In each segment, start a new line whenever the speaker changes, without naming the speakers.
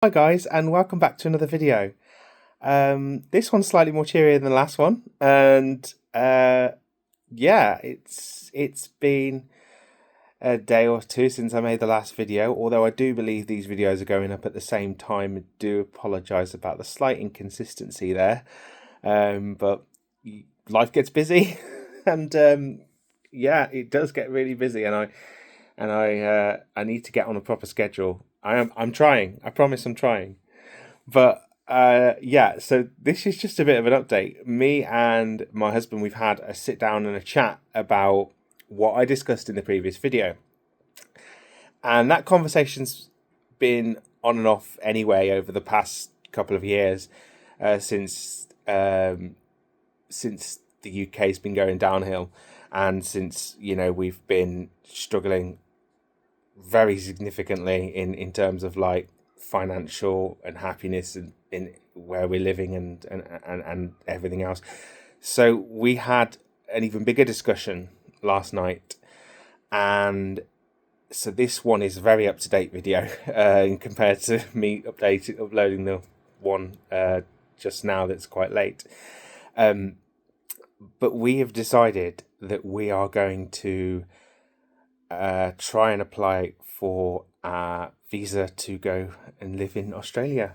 Hi guys, and welcome back to another video. This one's slightly more cheery than the last one, and yeah, it's been a day or two since I made the last video. Although I do believe these videos are going up at the same time. I do apologise about the slight inconsistency there, but life gets busy, and yeah, it does get really busy, and I need to get on a proper schedule. I'm trying. I promise I'm trying. But yeah, so this is just a bit of an update. Me and my husband, we've had a sit down and a chat about what I discussed in the previous video. And that conversation's been on and off anyway over the past couple of years, since the UK's been going downhill, and since we've been struggling very significantly in terms of like financial and happiness and in where we're living and everything else. So we had an even bigger discussion last night, and so this one is a very up to date video compared to me uploading the one just now that's quite late. But we have decided that we are going to try and apply for a visa to go and live in Australia.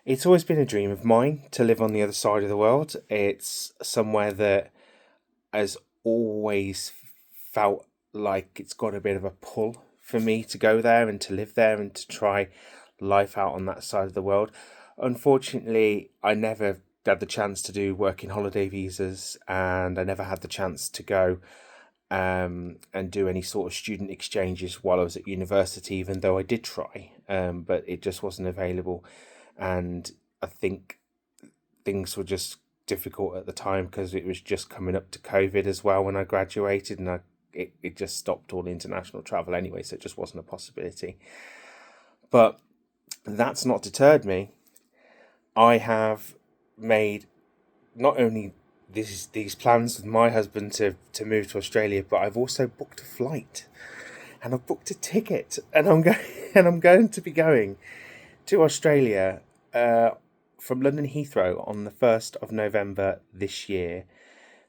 It's always been a dream of mine to live on the other side of the world. It's somewhere that has always felt like it's got a bit of a pull for me to go there and to live there and to try life out on that side of the world. Unfortunately, I never had the chance to do working holiday visas, and I never had the chance to go and do any sort of student exchanges while I was at university, even though I did try, but it just wasn't available. And I think things were just difficult at the time because it was just coming up to COVID as well when I graduated, and it just stopped all international travel anyway, so it just wasn't a possibility. But that's not deterred me. I have made not only these plans with my husband to move to Australia, but I've also booked a flight, and I've booked a ticket, and I'm going to be going to Australia from London Heathrow on the 1st of November this year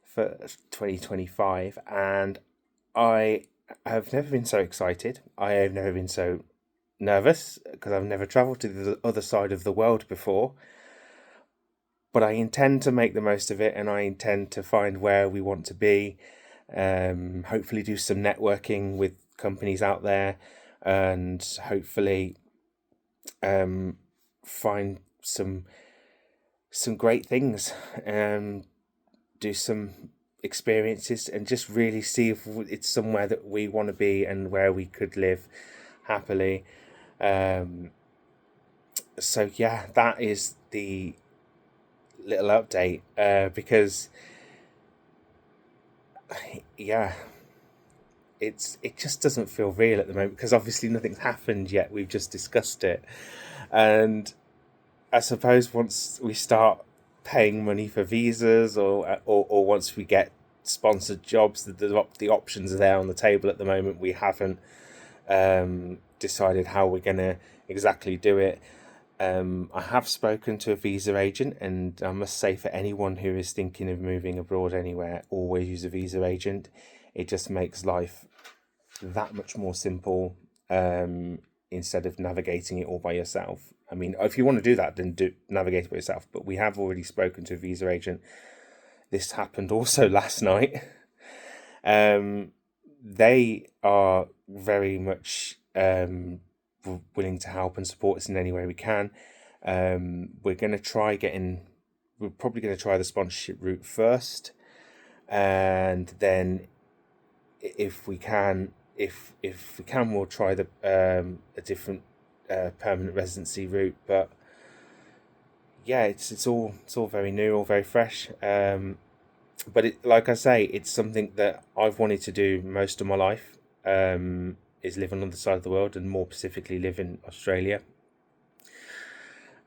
for 2025, and I have never been so excited. I have never been so nervous because I've never travelled to the other side of the world before. But I intend to make the most of it, and I intend to find where we want to be. Hopefully, do some networking with companies out there, and hopefully, find some great things. Do some experiences, and just really see if it's somewhere that we want to be and where we could live happily. So yeah, that is the little update, because yeah, it just doesn't feel real at the moment because obviously nothing's happened yet. We've just discussed it, and I suppose once we start paying money for visas, or once we get sponsored jobs, the options are there on the table. At the moment, we haven't decided how we're going to exactly do it. I have spoken to a visa agent, and I must say, for anyone who is thinking of moving abroad anywhere, always use a visa agent. It just makes life that much more simple, instead of navigating it all by yourself. I mean, if you want to do that, then navigate it by yourself. But we have already spoken to a visa agent. This happened also last night. They are very much willing to help and support us in any way we can. We're probably going to try the sponsorship route first, and then if we can, we'll try a different permanent residency route. But yeah, it's all very new, all very fresh. But like I say, it's something that I've wanted to do most of my life. Is live on the other side of the world, and more specifically live in Australia.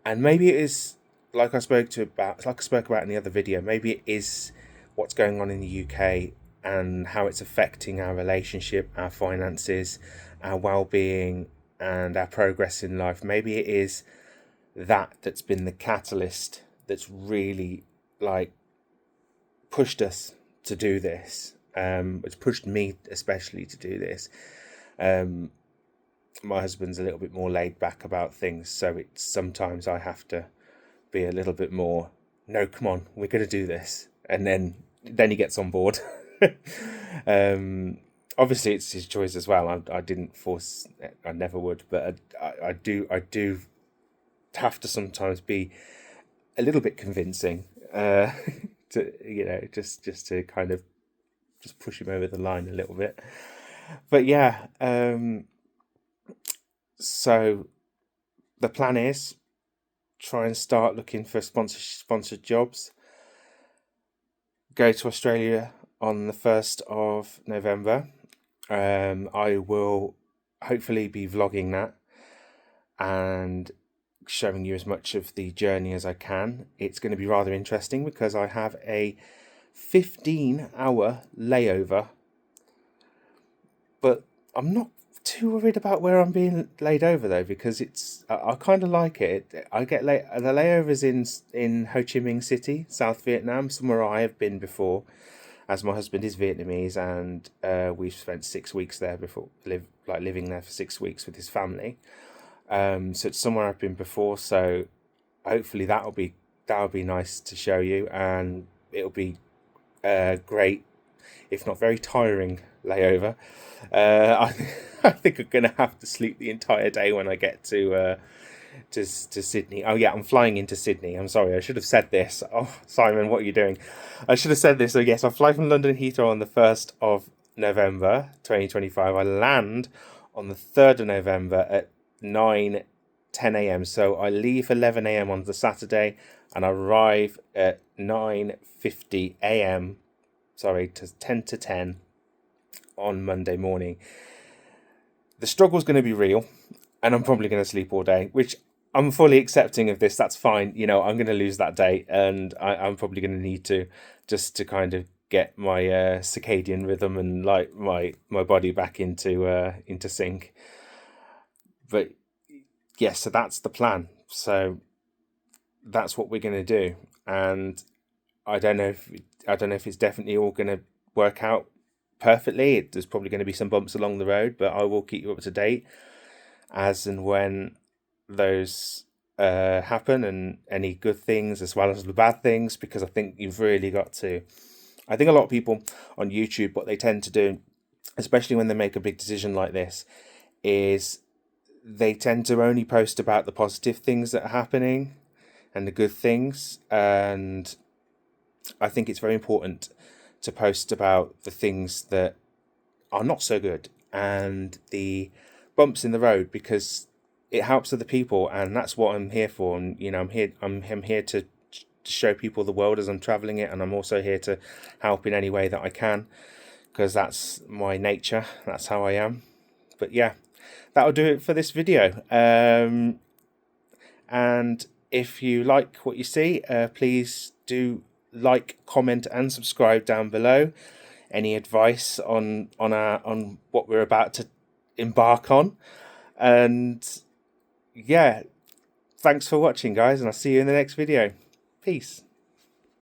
And maybe it is like I spoke about in the other video. Maybe it is what's going on in the UK and how it's affecting our relationship, our finances, our well-being, and our progress in life. Maybe it is that's been the catalyst that's really like pushed us to do this. It's pushed me especially to do this. My husband's a little bit more laid back about things, so it's sometimes I have to be a little bit more, no, come on, we're going to do this, and then he gets on board. Obviously it's his choice as well. I didn't force it, I never would, but I do have to sometimes be a little bit convincing, to just to kind of just push him over the line a little bit. But yeah, so the plan is try and start looking for sponsored jobs. Go to Australia on the 1st of November. I will hopefully be vlogging that and showing you as much of the journey as I can. It's going to be rather interesting because I have a 15-hour layover, but I'm not too worried about where I'm being laid over though, because I kind of like it. I get the layovers in Ho Chi Minh City, South Vietnam, somewhere I have been before, as my husband is Vietnamese, and we've spent 6 weeks there before, living there for 6 weeks with his family. So it's somewhere I've been before. So hopefully that'll be nice to show you, and it'll be great, if not very tiring layover. I think I'm gonna have to sleep the entire day when I get to Sydney. Oh yeah, I'm flying into Sydney. I'm sorry, I should have said this. Oh, Simon, what are you doing? I should have said this. So yes, I fly from London Heathrow on the 1st of November 2025. I land on the 3rd of November at 9:10 a.m. So I leave 11 a.m. on the Saturday and arrive at 9:50 a.m. Sorry, to 10 to 10 on Monday morning. The struggle's going to be real, and I'm probably going to sleep all day, which I'm fully accepting of this. That's fine. You know, I'm going to lose that day, and I'm probably going to need to, just to kind of get my circadian rhythm and like my body back into sync. But yes, so that's the plan. So that's what we're going to do, and I don't know if it's definitely all going to work out perfectly. There's probably going to be some bumps along the road, but I will keep you up to date as and when those happen, and any good things as well as the bad things, because I think you've really got to. I think a lot of people on YouTube, what they tend to do, especially when they make a big decision like this, is they tend to only post about the positive things that are happening and the good things. And I think it's very important to post about the things that are not so good and the bumps in the road, because it helps other people, and that's what I'm here for. And you know, I'm here to show people the world as I'm traveling it, and I'm also here to help in any way that I can, because that's my nature, that's how I am. But yeah, that'll do it for this video. And if you like what you see, please do like, comment and subscribe down below. Any advice on what we're about to embark on. And yeah, thanks for watching, guys, and I'll see you in the next video. Peace.